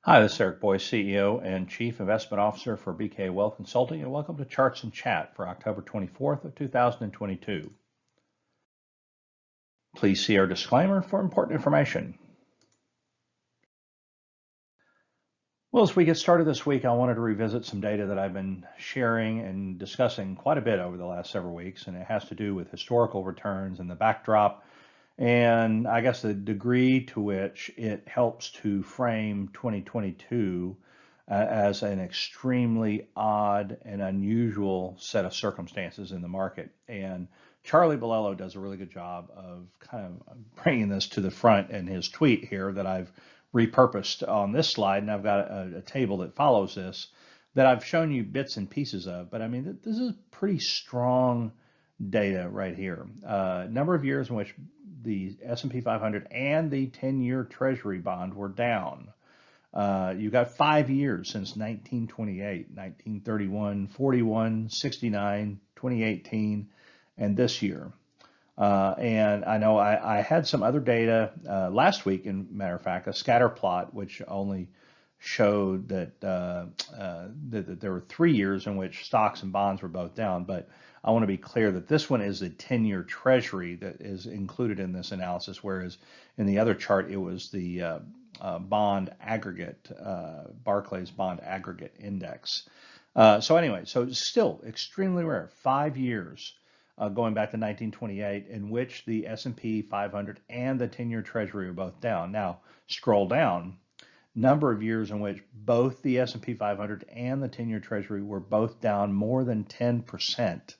Hi, this is Eric Boyce, CEO and Chief Investment Officer for BKA Wealth Consulting, and welcome to Charts and Chat for October 24th of 2022. Please see our disclaimer for important information. Well, as we get started this week, I wanted to revisit some data that I've been sharing and discussing quite a bit over the last several weeks, and it has to do with historical returns and the backdrop, and I guess the degree to which it helps to frame 2022 as an extremely odd and unusual set of circumstances in the market. And Charlie Bolello does a really good job of kind of bringing this to the front in his tweet here that I've repurposed on this slide, and I've got a table that follows this that I've shown you bits and pieces of. But I mean, this is pretty strong data right here. Number of years in which the S&P 500 and the 10-year Treasury bond were down. You got 5 years since 1928, 1931, 41, 69, 2018, and this year. And I know I had some other data last week, in matter of fact, a scatter plot, which only showed that, that there were 3 years in which stocks and bonds were both down. But I want to be clear that this one is the 10-year Treasury that is included in this analysis, whereas in the other chart, it was the bond aggregate, Barclays bond aggregate index. So anyway, so it's still extremely rare. 5 years going back to 1928 in which the S&P 500 and the 10-year Treasury are both down. Now scroll down. Number of years in which both the S&P 500 and the 10-year Treasury were both down more than 10%.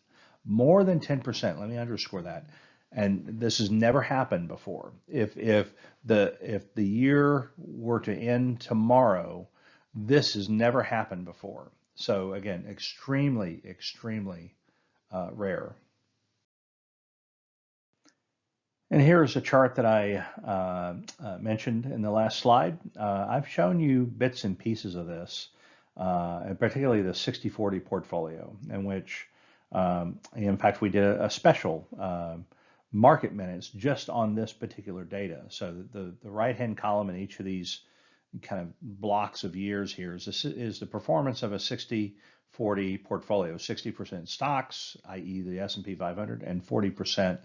More than 10%. Let me underscore that. And this has never happened before. If the year were to end tomorrow, this has never happened before. So again, extremely, extremely rare. And here's a chart that I mentioned in the last slide. I've shown you bits and pieces of this, and particularly the 60/40 portfolio, in which, in fact, we did a special market minutes just on this particular data. So the right-hand column in each of these kind of blocks of years here is the performance of a 60/40 portfolio, 60% stocks, i.e. the S&P 500, and 40%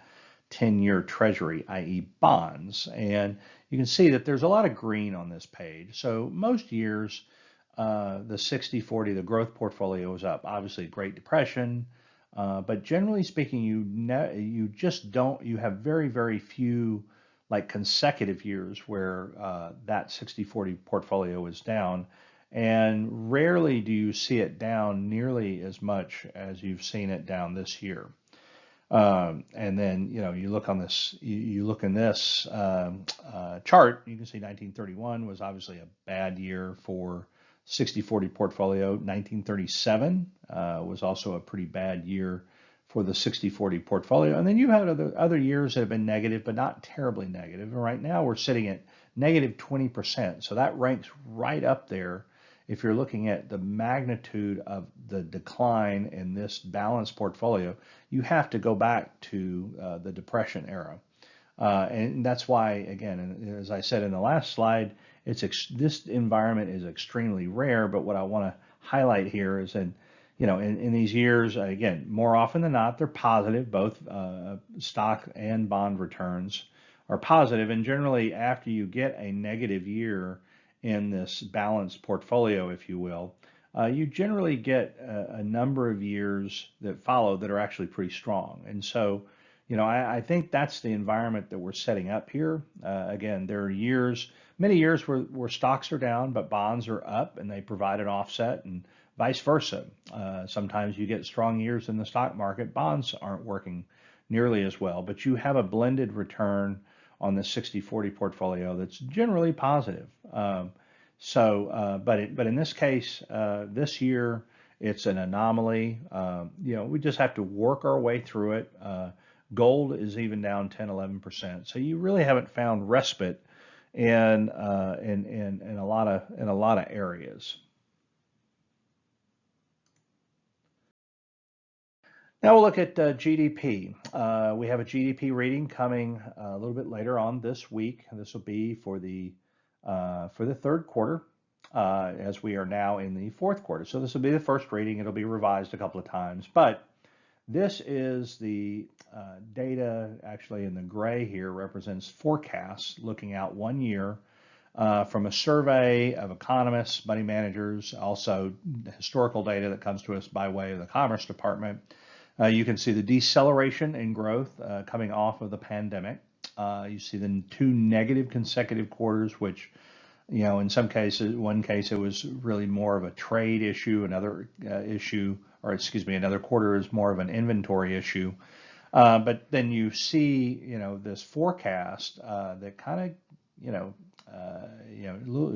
10-year Treasury, i.e. bonds. And you can see that there's a lot of green on this page. So most years, the 60/40, the growth portfolio is up. Obviously, Great Depression, but generally speaking, you just don't, you have very, very few like consecutive years where that 60/40 portfolio is down. And rarely do you see it down nearly as much as you've seen it down this year. And then, you look on this, you look in this chart, you can see 1931 was obviously a bad year for 60/40 portfolio. 1937 was also a pretty bad year for the 60/40 portfolio. And then you have other years that have been negative, but not terribly negative. And right now we're sitting at negative 20%. So that ranks right up there. If you're looking at the magnitude of the decline in this balanced portfolio, you have to go back to the Depression era. And that's why, again, as I said in the last slide, this environment is extremely rare. But what I want to highlight here is that, in these years, again, more often than not, they're positive. Both stock and bond returns are positive. And generally, after you get a negative year in this balanced portfolio, if you will, you generally get a number of years that follow that are actually pretty strong. And so, I think that's the environment that we're setting up here. Again, there are many years where stocks are down, but bonds are up and they provide an offset, and vice versa. Sometimes you get strong years in the stock market, bonds aren't working nearly as well, but you have a blended return on the 60/40 portfolio that's generally positive. But in this case, this year, it's an anomaly. We just have to work our way through it. Gold is even down 10, 11%. So you really haven't found respite in a lot of areas. Now we'll look at GDP. We have a GDP reading coming a little bit later on this week. This will be for the third quarter. as we are now in the fourth quarter. So this will be the first reading. It'll be revised a couple of times, but this is the data actually in the gray here represents forecasts looking out 1 year from a survey of economists, money managers, also historical data that comes to us by way of the Commerce Department. You can see the deceleration in growth coming off of the pandemic. You see the two negative consecutive quarters, which, in some cases, one case it was really more of a trade issue, another another quarter is more of an inventory issue. But then you see, this forecast that kind of,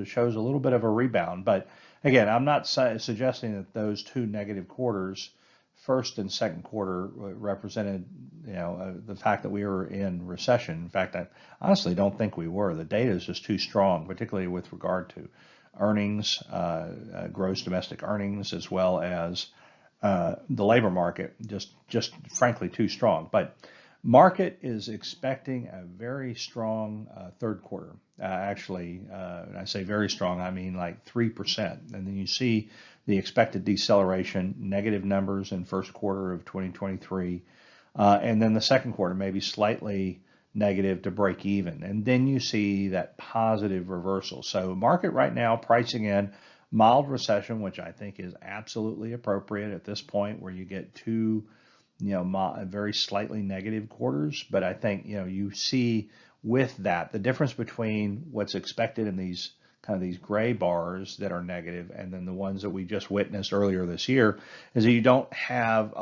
shows a little bit of a rebound. But again, I'm not suggesting that those two negative quarters, first and second quarter, represented, the fact that we were in recession. In fact, I honestly don't think we were. The data is just too strong, particularly with regard to earnings, gross domestic earnings, as well as the labor market, just frankly too strong. But market is expecting a very strong third quarter. Actually, when I say very strong, I mean like 3%. And then you see the expected deceleration, negative numbers in first quarter of 2023. And then the second quarter, maybe slightly negative to break even. And then you see that positive reversal. So market right now pricing in mild recession, which I think is absolutely appropriate at this point where you get two, very slightly negative quarters. But I think, you see with that, the difference between what's expected in these kind of these gray bars that are negative and then the ones that we just witnessed earlier this year is that you don't have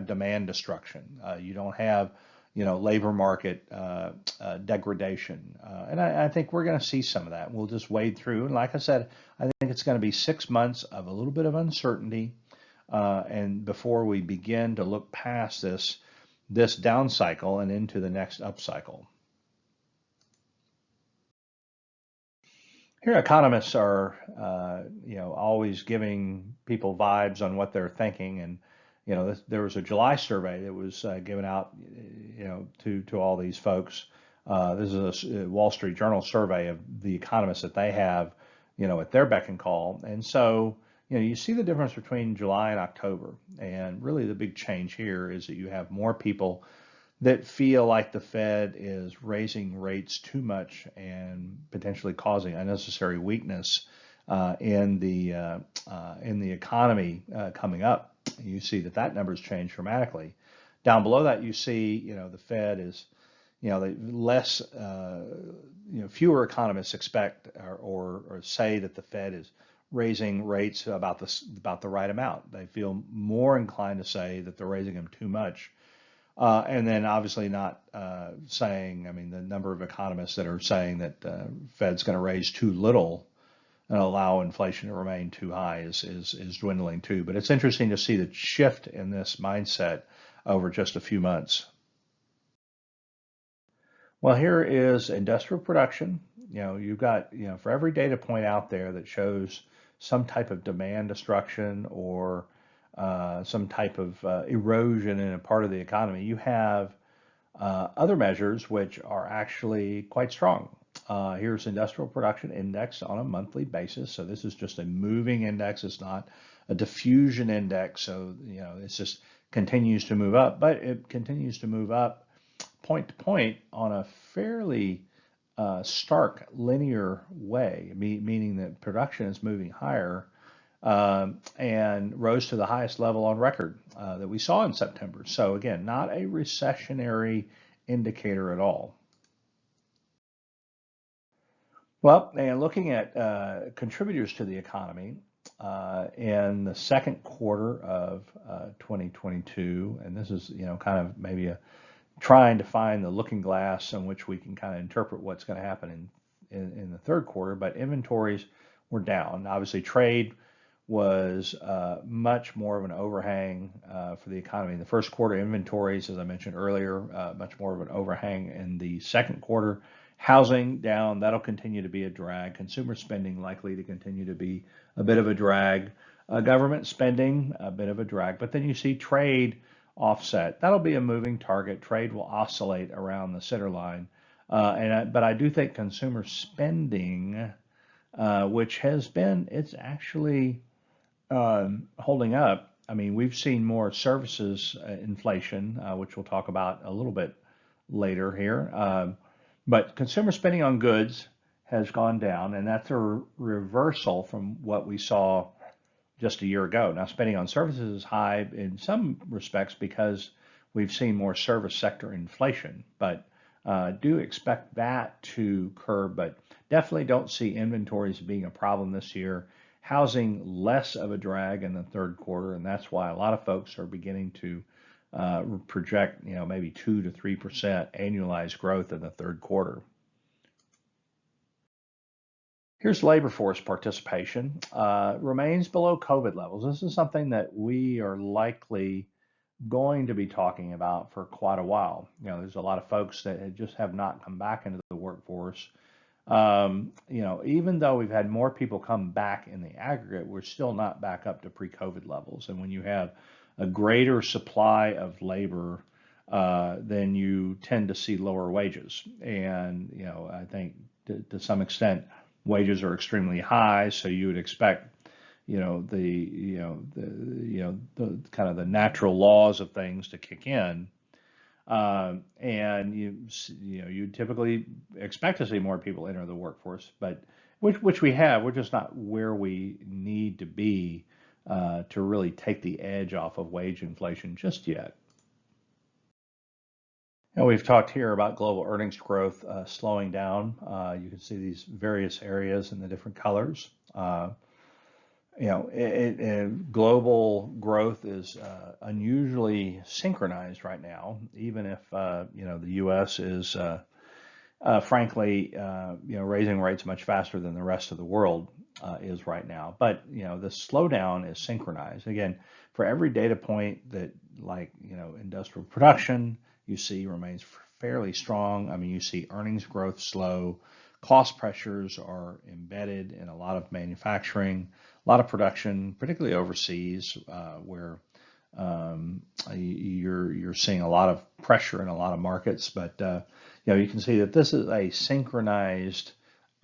demand destruction. You don't have, labor market degradation. And I think we're going to see some of that. We'll just wade through. And like I said, I think it's going to be 6 months of a little bit of uncertainty. And before we begin to look past this down cycle and into the next up cycle. Here, economists are, always giving people vibes on what they're thinking. And, there was a July survey that was given out, to all these folks. This is a Wall Street Journal survey of the economists that they have, at their beck and call. And so, you see the difference between July and October. And really the big change here is that you have more people that feel like the Fed is raising rates too much and potentially causing unnecessary weakness in the economy coming up. You see that number's changed dramatically. Down below that, you see, the Fed is, less, fewer economists expect or say that the Fed is raising rates about the right amount. They feel more inclined to say that they're raising them too much. And then obviously not saying, the number of economists that are saying that Fed's going to raise too little and allow inflation to remain too high is dwindling too. But it's interesting to see the shift in this mindset over just a few months. Well, here is industrial production. You've got, for every data point out there that shows some type of demand destruction or some type of erosion in a part of the economy, you have other measures which are actually quite strong. Here's industrial production index on a monthly basis. So this is just a moving index. It's not a diffusion index. So, it's just continues to move up, but it continues to move up point to point on a fairly stark linear way, meaning that production is moving higher and rose to the highest level on record that we saw in September. So again, not a recessionary indicator at all. Well, and looking at contributors to the economy in the second quarter of 2022, and this is, kind of maybe trying to find the looking glass in which we can kind of interpret what's going to happen in the third quarter, but inventories were down. Obviously, trade was much more of an overhang for the economy. In the first quarter, inventories, as I mentioned earlier, much more of an overhang in the second quarter. Housing down, that'll continue to be a drag. Consumer spending likely to continue to be a bit of a drag. Government spending, a bit of a drag. But then you see trade offset. That'll be a moving target. Trade will oscillate around the center line. But I do think consumer spending which it's actually holding up. I mean, we've seen more services inflation, which we'll talk about a little bit later here. But consumer spending on goods has gone down, and that's a reversal from what we saw just a year ago. Now, spending on services is high in some respects because we've seen more service sector inflation, but do expect that to curb, but definitely don't see inventories being a problem this year. Housing less of a drag in the third quarter, and that's why a lot of folks are beginning to project, maybe 2 to 3% annualized growth in the third quarter. Here's labor force participation. Remains below COVID levels. This is something that we are likely going to be talking about for quite a while. There's a lot of folks that just have not come back into the workforce. Even though we've had more people come back in the aggregate, we're still not back up to pre-COVID levels. And when you have a greater supply of labor, then you tend to see lower wages. And, I think to some extent, wages are extremely high, so you would expect, the kind of the natural laws of things to kick in. And you typically expect to see more people enter the workforce, but which we have. We're just not where we need to be to really take the edge off of wage inflation just yet. And we've talked here about global earnings growth slowing down. You can see these various areas in the different colors. Global growth is unusually synchronized right now, even if the U.S. is frankly raising rates much faster than the rest of the world is right now. But the slowdown is synchronized. Again, for every data point that industrial production you see remains fairly strong. I mean, you see earnings growth slow. Cost pressures are embedded in a lot of manufacturing, a lot of production, particularly overseas, where you're seeing a lot of pressure in a lot of markets. But you can see that this is a synchronized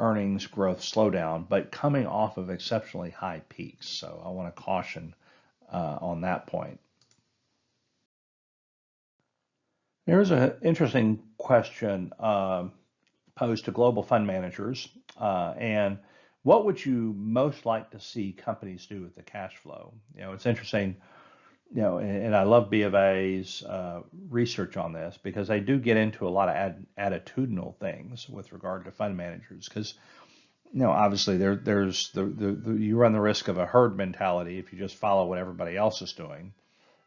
earnings growth slowdown, but coming off of exceptionally high peaks. So I want to caution on that point. Here's an interesting question posed to global fund managers. And what would you most like to see companies do with the cash flow? It's interesting, and I love B of A's research on this because they do get into a lot of attitudinal things with regard to fund managers. Because, obviously there's you run the risk of a herd mentality if you just follow what everybody else is doing,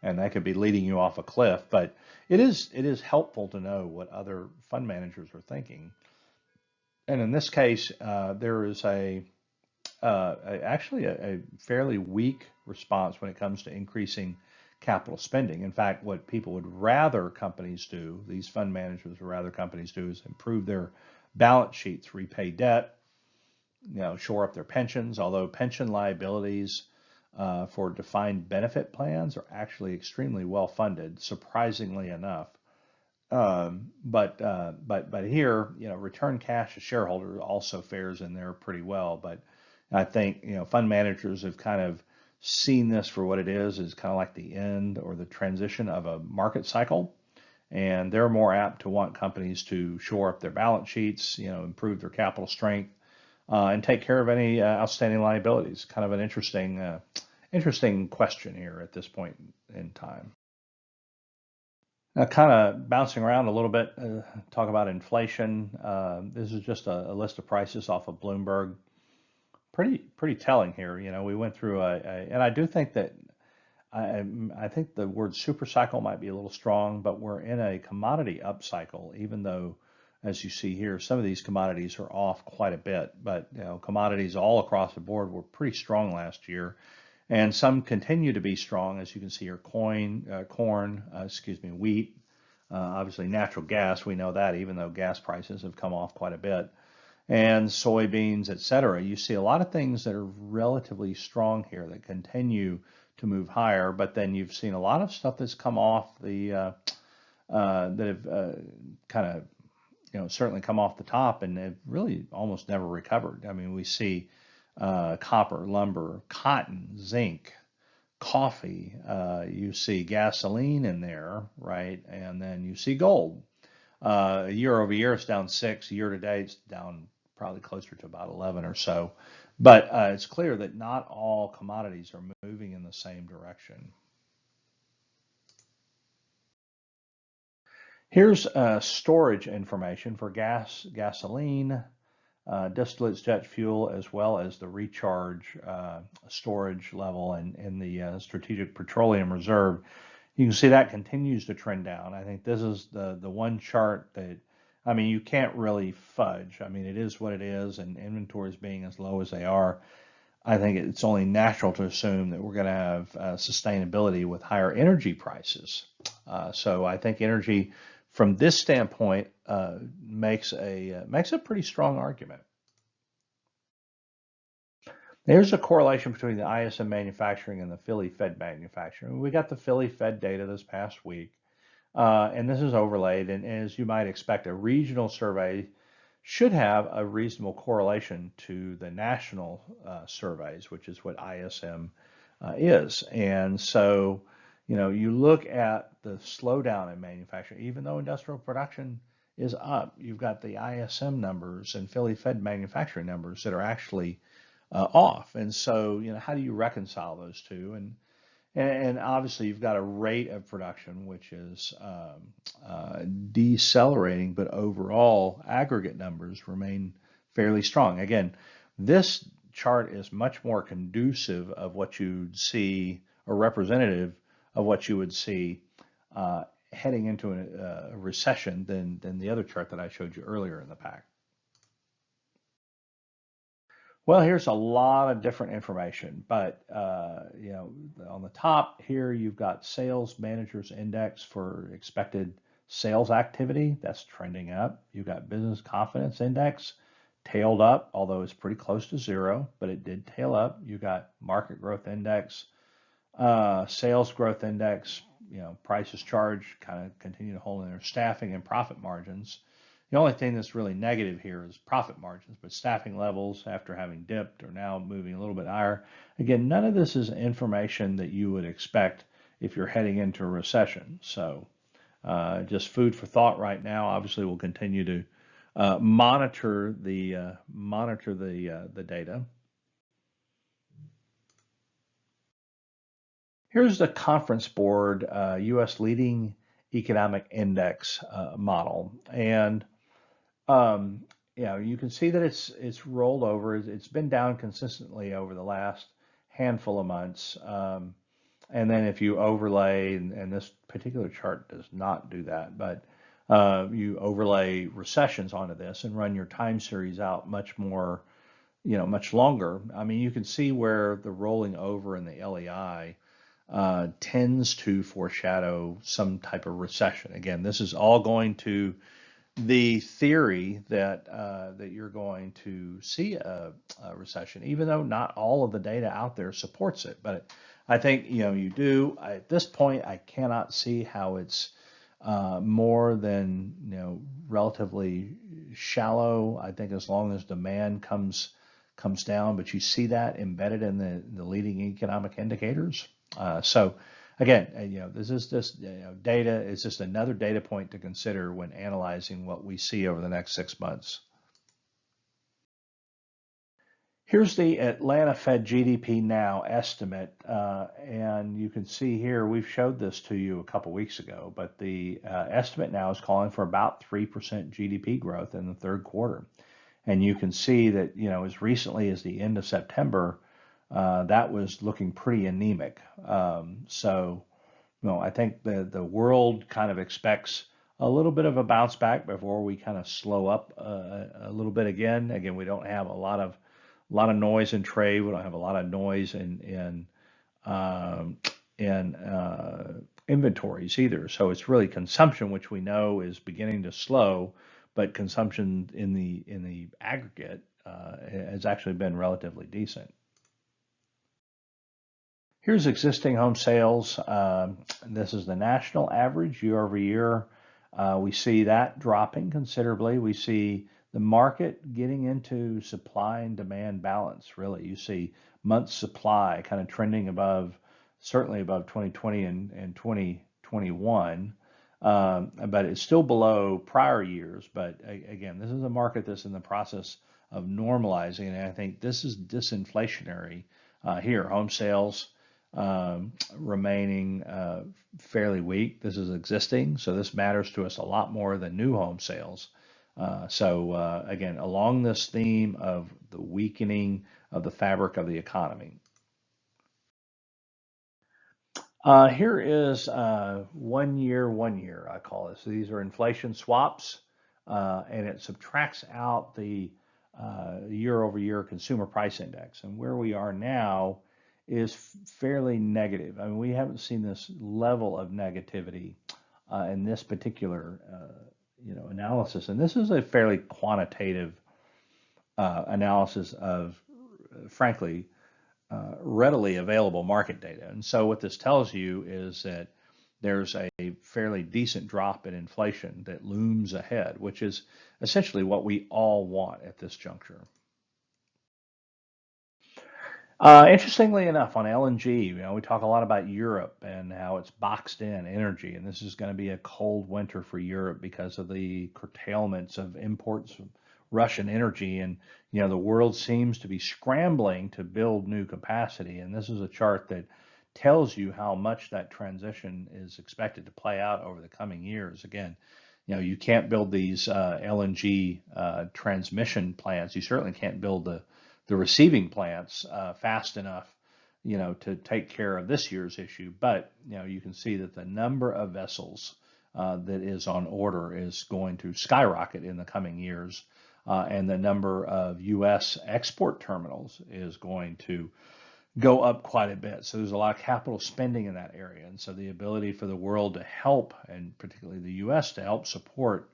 and that could be leading you off a cliff. But it is helpful to know what other fund managers are thinking. And in this case, there is actually a fairly weak response when it comes to increasing capital spending. In fact, what people would rather companies do, these fund managers would rather companies do, is improve their balance sheets, repay debt, shore up their pensions. Although pension liabilities for defined benefit plans are actually extremely well funded, surprisingly enough. But here, return cash to shareholders also fares in there pretty well. But I think, fund managers have kind of seen this for what it is kind of like the end or the transition of a market cycle. And they're more apt to want companies to shore up their balance sheets, improve their capital strength, and take care of any outstanding liabilities. Kind of an interesting question here at this point in time. Kind of bouncing around a little bit, talk about inflation. This is just a list of prices off of Bloomberg. Pretty telling here. We went through and I do think that I think the word super cycle might be a little strong, but we're in a commodity upcycle, even though, as you see here, some of these commodities are off quite a bit. But commodities all across the board were pretty strong last year. And some continue to be strong, as you can see here, corn, wheat, obviously natural gas. We know that, even though gas prices have come off quite a bit, and soybeans, et cetera. You see a lot of things that are relatively strong here that continue to move higher, but then you've seen a lot of stuff that's come off the, that have kind of, certainly come off the top and have really almost never recovered. I mean, we see copper, lumber, cotton, zinc, coffee. You see gasoline in there, right? And then you see gold. Year over year, it's down 6. Year to date, it's down probably closer to about 11 or so. But it's clear that not all commodities are moving in the same direction. Here's storage information for gasoline, distillates, jet fuel, as well as the recharge storage level and the Strategic Petroleum Reserve. You can see that continues to trend down. I think this is the one chart that, I mean, you can't really fudge. I mean, it is what it is, and inventories being as low as they are, I think it's only natural to assume that we're going to have sustainability with higher energy prices. So I think energy, from this standpoint, makes a pretty strong argument. There's a correlation between the ISM manufacturing and the Philly Fed manufacturing. We got the Philly Fed data this past week, and this is overlaid. And as you might expect, a regional survey should have a reasonable correlation to the national surveys, which is what ISM is. And so, you look at the slowdown in manufacturing, even though industrial production is up, you've got the ISM numbers and Philly Fed manufacturing numbers that are actually off. And so, how do you reconcile those two? And obviously, you've got a rate of production which is decelerating, but overall aggregate numbers remain fairly strong. Again, this chart is much more conducive of what you'd see, or representative of what you would see heading into a recession than the other chart that I showed you earlier in the pack. Well, here's a lot of different information, but on the top here, you've got Sales Managers Index for expected sales activity. That's trending up. You've got Business Confidence Index, tailed up, although it's pretty close to zero, but it did tail up. You got Market Growth Index, Sales Growth Index, prices charged kind of continue to hold in there. Staffing and profit margins. The only thing that's really negative here is profit margins, but staffing levels, after having dipped, are now moving a little bit higher. Again, none of this is information that you would expect if you're heading into a recession. So just food for thought right now. Obviously, we'll continue to monitor the data. Here's the Conference Board U.S. Leading Economic Index model, and you can see that it's rolled over. It's been down consistently over the last handful of months. And then if you overlay, and this particular chart does not do that, but you overlay recessions onto this and run your time series out much more, much longer. I mean, you can see where the rolling over in the LEI tends to foreshadow some type of recession. Again, this is all going to the theory that you're going to see a recession, even though not all of the data out there supports it. But I think you do. At this point, I cannot see how it's more than relatively shallow. I think as long as demand comes down, but you see that embedded in the leading economic indicators. So again, this is just data. It's just another data point to consider when analyzing what we see over the next 6 months. Here's the Atlanta Fed GDP Now estimate, and you can see here, we've showed this to you a couple weeks ago, but the estimate now is calling for about 3% GDP growth in the third quarter. And you can see that, as recently as the end of September, that was looking pretty anemic. So, I think the world kind of expects a little bit of a bounce back before we kind of slow up a little bit again. Again, we don't have a lot of noise in trade. We don't have a lot of noise in inventories either. So it's really consumption, which we know is beginning to slow, but consumption in the aggregate has actually been relatively decent. Here's existing home sales. This is the national average year over year. We see that dropping considerably. We see the market getting into supply and demand balance, really. You see months supply kind of trending above, certainly above 2020 and 2021, but it's still below prior years. But again, this is a market that's in the process of normalizing, and I think this is disinflationary here. Home sales remaining fairly weak. This is existing, so this matters to us a lot more than new home sales. Again, along this theme of the weakening of the fabric of the economy. Here is 1 year, I call it. So these are inflation swaps, and it subtracts out the year-over-year consumer price index. And where we are now is fairly negative. I mean, we haven't seen this level of negativity in this particular analysis. And this is a fairly quantitative analysis of, frankly, readily available market data. And so what this tells you is that there's a fairly decent drop in inflation that looms ahead, which is essentially what we all want at this juncture. Interestingly enough, on LNG, we talk a lot about Europe and how it's boxed in energy, and this is going to be a cold winter for Europe because of the curtailments of imports from Russian energy, and the world seems to be scrambling to build new capacity, and this is a chart that tells you how much that transition is expected to play out over the coming years. Again, you can't build these LNG transmission plants. You certainly can't build the receiving plants fast enough, to take care of this year's issue. But you can see that the number of vessels that is on order is going to skyrocket in the coming years, and the number of U.S. export terminals is going to go up quite a bit. So there's a lot of capital spending in that area, and so the ability for the world to help, and particularly the U.S. to help support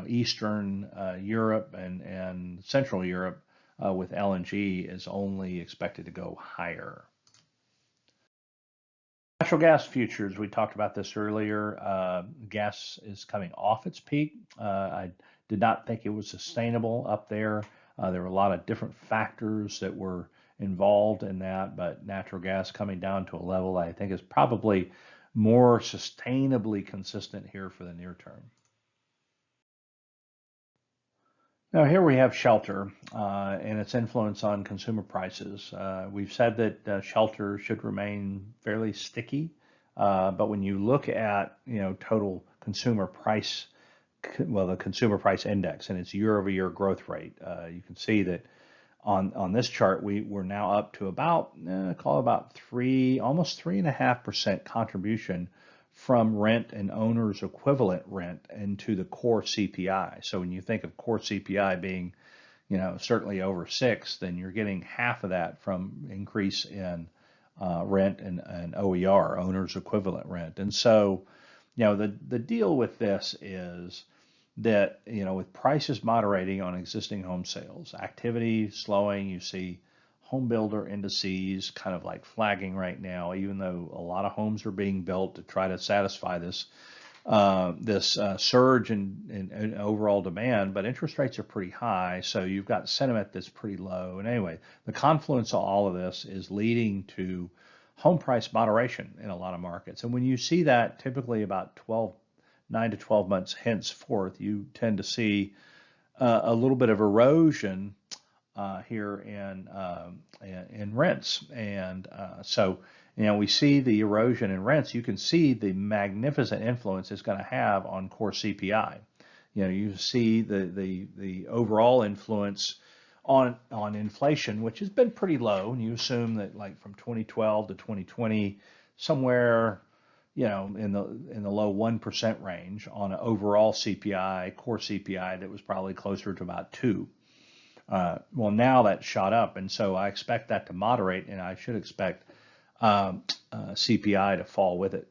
Eastern Europe and Central Europe with LNG is only expected to go higher. Natural gas futures, we talked about this earlier. Gas is coming off its peak. I did not think it was sustainable up there. There were a lot of different factors that were involved in that, but natural gas coming down to a level I think is probably more sustainably consistent here for the near term. Now here we have shelter and its influence on consumer prices. We've said that shelter should remain fairly sticky, but when you look at total consumer price, the consumer price index and its year-over-year growth rate, you can see that on this chart we're now up to about almost 3.5% contribution from rent and owner's equivalent rent into the core CPI. So when you think of core CPI being, certainly over 6, then you're getting half of that from increase in rent and OER, owner's equivalent rent. And so, the deal with this is that, with prices moderating on existing home sales, activity slowing, you see home builder indices kind of like flagging right now, even though a lot of homes are being built to try to satisfy this surge in overall demand, but interest rates are pretty high, so you've got sentiment that's pretty low. And anyway, the confluence of all of this is leading to home price moderation in a lot of markets. And when you see that, typically about 9 to 12 months henceforth, you tend to see a little bit of erosion here in rents, and so we see the erosion in rents. You can see the magnificent influence it's going to have on core CPI. You see the overall influence on inflation, which has been pretty low, and you assume that like from 2012 to 2020, somewhere in the low 1% range on an overall CPI, core CPI that was probably closer to about 2. Well, now that's shot up, and so I expect that to moderate, and I should expect CPI to fall with it.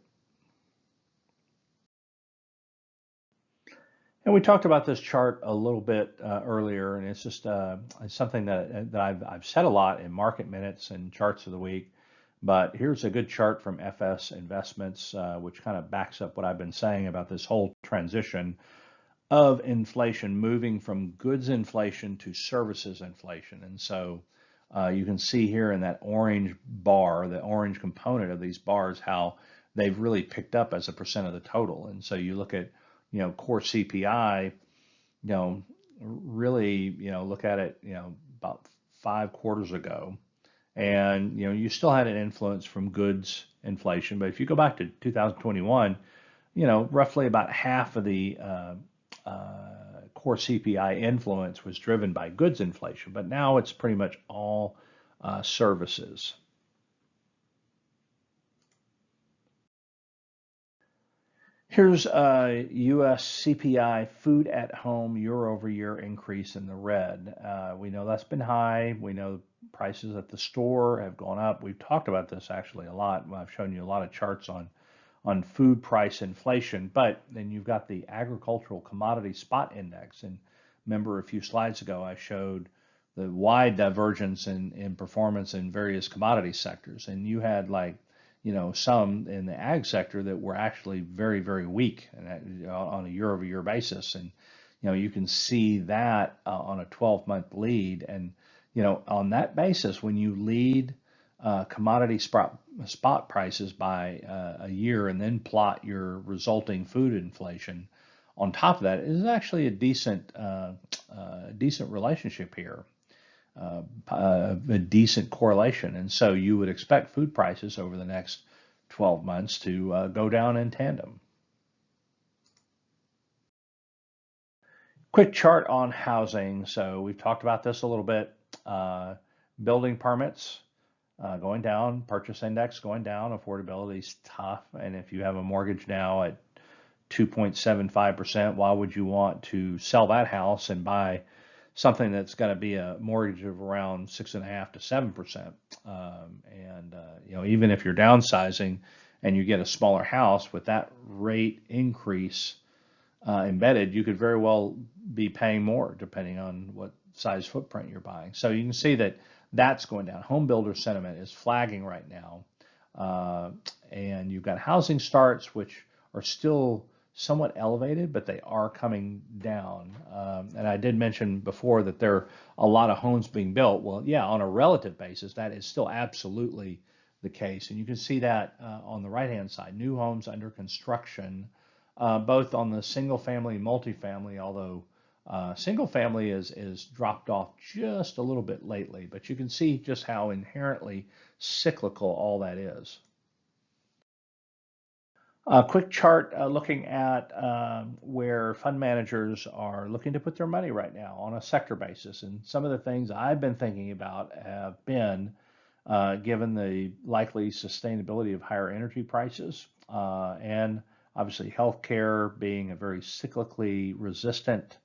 And we talked about this chart a little bit earlier, and it's just it's something that I've said a lot in market minutes and charts of the week. But here's a good chart from FS Investments, which kind of backs up what I've been saying about this whole transition of inflation moving from goods inflation to services inflation. And so you can see here in that orange bar, the orange component of these bars, how they've really picked up as a percent of the total. And so you look at, core CPI, really, look at it, about 5 quarters ago. And, you still had an influence from goods inflation. But if you go back to 2021, roughly about half of the core CPI influence was driven by goods inflation, but now it's pretty much all services. Here's U.S. CPI food at home year-over-year increase in the red. We know that's been high. We know prices at the store have gone up. We've talked about this actually a lot. I've shown you a lot of charts on food price inflation, but then you've got the agricultural commodity spot index. And remember a few slides ago, I showed the wide divergence in performance in various commodity sectors. And you had some in the ag sector that were actually very, very weak on a year-over-year basis. And, you can see that on a 12-month lead. And, on that basis, when you lead commodity spot prices by a year and then plot your resulting food inflation on top of that, is actually a decent relationship here, a decent correlation. And so you would expect food prices over the next 12 months to go down in tandem. Quick chart on housing. So we've talked about this a little bit. Building permits going down, purchase index going down, affordability is tough. And if you have a mortgage now at 2.75%, why would you want to sell that house and buy something that's going to be a mortgage of around 6.5 to 7%? Even if you're downsizing and you get a smaller house with that rate increase embedded, you could very well be paying more depending on what size footprint you're buying. So you can see that that's going down. Home builder sentiment is flagging right now. And you've got housing starts, which are still somewhat elevated, but they are coming down. And I did mention before that there are a lot of homes being built. Well, yeah, on a relative basis, that is still absolutely the case. And you can see that on the right-hand side, new homes under construction, both on the single family and multifamily, although single family is dropped off just a little bit lately, but you can see just how inherently cyclical all that is. A quick chart looking at where fund managers are looking to put their money right now on a sector basis. And some of the things I've been thinking about have been, given the likely sustainability of higher energy prices, and obviously healthcare being a very cyclically resistant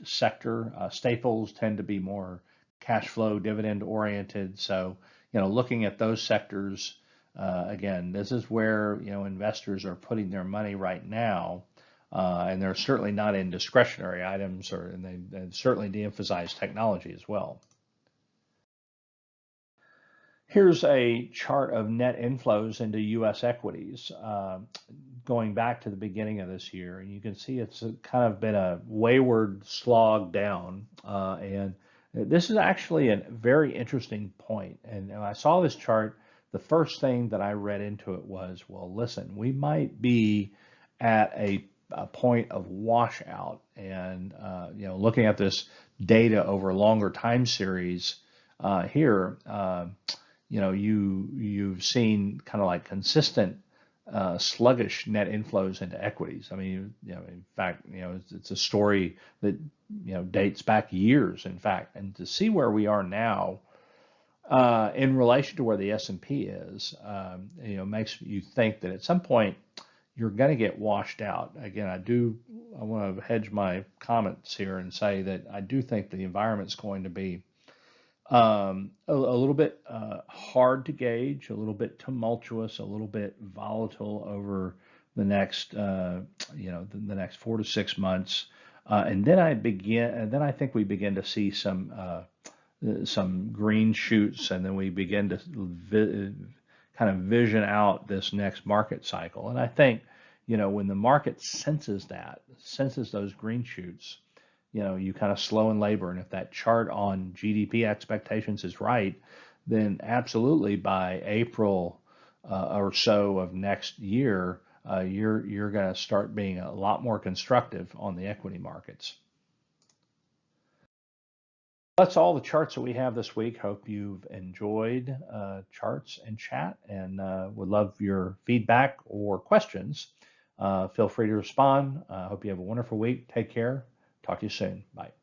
sector. Staples tend to be more cash flow dividend oriented. So, looking at those sectors, again, this is where, investors are putting their money right now. And they're certainly not in discretionary items, and they certainly de-emphasize technology as well. Here's a chart of net inflows into U.S. equities going back to the beginning of this year. And you can see it's kind of been a wayward slog down. And this is actually a very interesting point. And when I saw this chart, the first thing that I read into it was, well, listen, we might be at a point of washout. And, looking at this data over a longer time series here, you've seen kind of like consistent sluggish net inflows into equities. I mean, in fact, it's a story that dates back years, in fact. And to see where we are now in relation to where the S&P is, makes you think that at some point you're going to get washed out. Again, I want to hedge my comments here and say that I do think the environment's going to be a little bit hard to gauge, a little bit tumultuous, a little bit volatile over the next, the next 4 to 6 months, and then I think we begin to see some some green shoots, and then we begin to kind of vision out this next market cycle. And I think, when the market senses that, senses those green shoots, you kind of slow in labor. And if that chart on GDP expectations is right, then absolutely by April or so of next year, you're going to start being a lot more constructive on the equity markets. That's all the charts that we have this week. Hope you've enjoyed charts and chat, and would love your feedback or questions. Feel free to respond. Hope you have a wonderful week. Take care. Talk to you soon. Bye.